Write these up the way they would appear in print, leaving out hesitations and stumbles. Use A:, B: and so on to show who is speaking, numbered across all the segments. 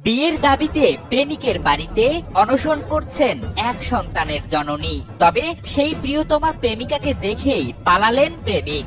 A: বিয়ের দাবিতে প্রেমিকের বাড়িতে অনশন করছেন এক সন্তানের জননী। তবে সেই প্রিয়তমা প্রেমিকাকে দেখেই পালালেন প্রেমিক।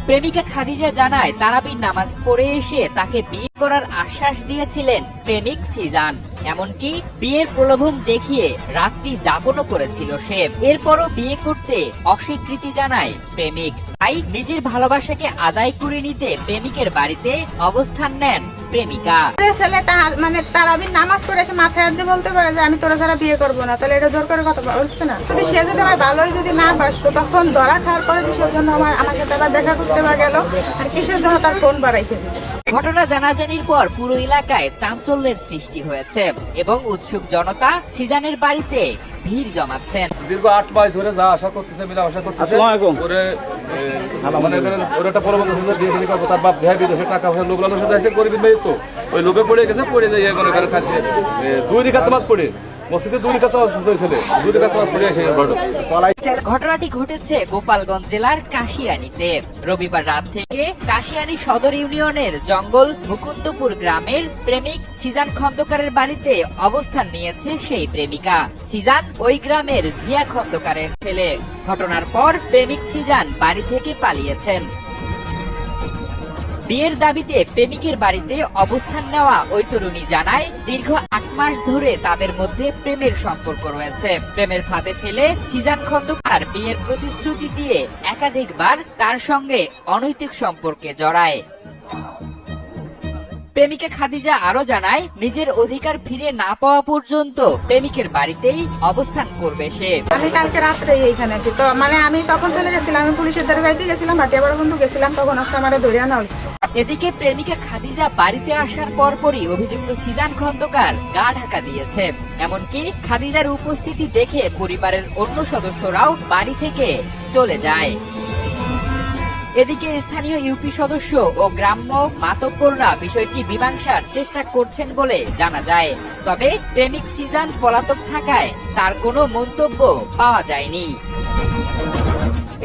A: প্রেমিকা খাদিজা জানায়, তারাবির নামাজ পড়ে এসে তাকে বিয়ে করার আশ্বাস দিয়েছিলেন প্রেমিক সিজান। এমনকি বিয়ের প্রলোভন দেখিয়ে রাত্রি যাপনও করেছিল সে। এরপরও বিয়ে করতে অস্বীকৃতি জানায় প্রেমিক। তাই নিজের ভালোবাসাকে আদায় করে নিতে প্রেমিকের বাড়িতে অবস্থান নেন প্রেমিকা।
B: ছেলে মানে তারাবির নামাজ পড়ে এসে মাথায় হাত দিয়ে বলতে পারে যে আমি তোরা ছাড়া বিয়ে করবো না, তাহলে এটা জোর করে কথা বলছে না। যদি সে যদি আমার ভালোই যদি না বাসতো, তখন ধরা খাওয়ার পরে কিসের জন্য আমার সাথে আবার দেখা করতে গেল, আর কিসের জন্য তার ফোন বাড়াইতে দিল।
A: ঘটনা জানাজানির পর পুরো এলাকায় চাঞ্চল্যের সৃষ্টি হয়েছে এবং উৎসুক জনতা সিজানের বাড়িতে ভিড় জমাচ্ছেন।
C: দীর্ঘ 8 মাস ধরে যা আশা করতেছে, মিলে আশা করতেছে ওরে মানে ওর একটা পরবর্তী দিয়ে দিতে পারবো। তার বাপ ভাই বিদেশে টাকা পয়সা লোক লালন সাথে এসে গরিব মেয়ে, তো ওই লোভে পড়ে গেছে, পড়ে যায় মনে করে খাচ্ছে 2 রিকাত নামাজ পড়ে মসজিদে 2 রিকাত হয়েছিল, 2 রিকাত নামাজ পড়ে এসে
A: ঘটনাটি ঘটেছে গোপালগঞ্জ জেলার কাশিয়ানীতে। রবিবার রাত থেকে কাশিয়ানী সদর ইউনিয়নের জঙ্গল মুকুন্দপুর গ্রামের প্রেমিক সিজান খন্দকারের বাড়িতে অবস্থান নিয়েছে সেই প্রেমিকা। সিজান ওই গ্রামের জিয়া খন্দকারের ছেলে। ঘটনার পর প্রেমিক সিজান বাড়ি থেকে পালিয়েছেন। বিয়ের দাবিতে প্রেমিকের বাড়িতে অবস্থান নেওয়া ওই তরুণী জানায়, দীর্ঘ 8 মাস ধরে তাদের মধ্যে প্রেমের সম্পর্ক রয়েছে। প্রেমের ফাঁদে ফেলে সিজান খন্দকার বিয়ের প্রতিশ্রুতি দিয়ে একাধিকবার তার সঙ্গে অনৈতিক সম্পর্কে জড়ায়। প্রেমিকা খাদিজা আরো জানায়, নিজের অধিকার ফিরে না পাওয়া পর্যন্ত প্রেমিকের বাড়িতেই অবস্থান করবে সে।
B: আমি কালকে রাত্রে এইখানে আছি, তো মানে আমি তখন চলে গেছিলাম, আমি পুলিশের দ্বারা যাইতে গেছিলাম, ভাটিয়াপাড়া বন্ধু গেছিলাম, তখন আসতে আমার ধরে আনা হয়েছে।
A: এদিকে প্রেমিকা খাদিজা বাড়িতে আসার পরপরই অভিযুক্ত সিজান খন্দকার গা ঢাকা দিয়েছে। এমনকি খাদিজার উপস্থিতি দেখে পরিবারের অন্য সদস্যরাও বাড়ি থেকে চলে যায়। এদিকে স্থানীয় ইউপি সদস্য ও গ্রাম্য মাতব্বররা বিষয়টি মীমাংসার চেষ্টা করছেন বলে জানা যায়। তবে প্রেমিক সিজান পলাতক থাকায় তার কোনো মন্তব্য পাওয়া যায়নি।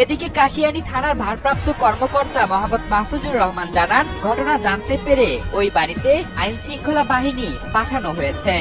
A: এদিকে কাশিয়ানী থানার ভারপ্রাপ্ত কর্মকর্তা মোহাম্মদ মাহফুজুর রহমান জানান, ঘটনা জানতে পেরে ওই বাড়িতে আইন শৃঙ্খলা বাহিনী পাঠানো হয়েছে।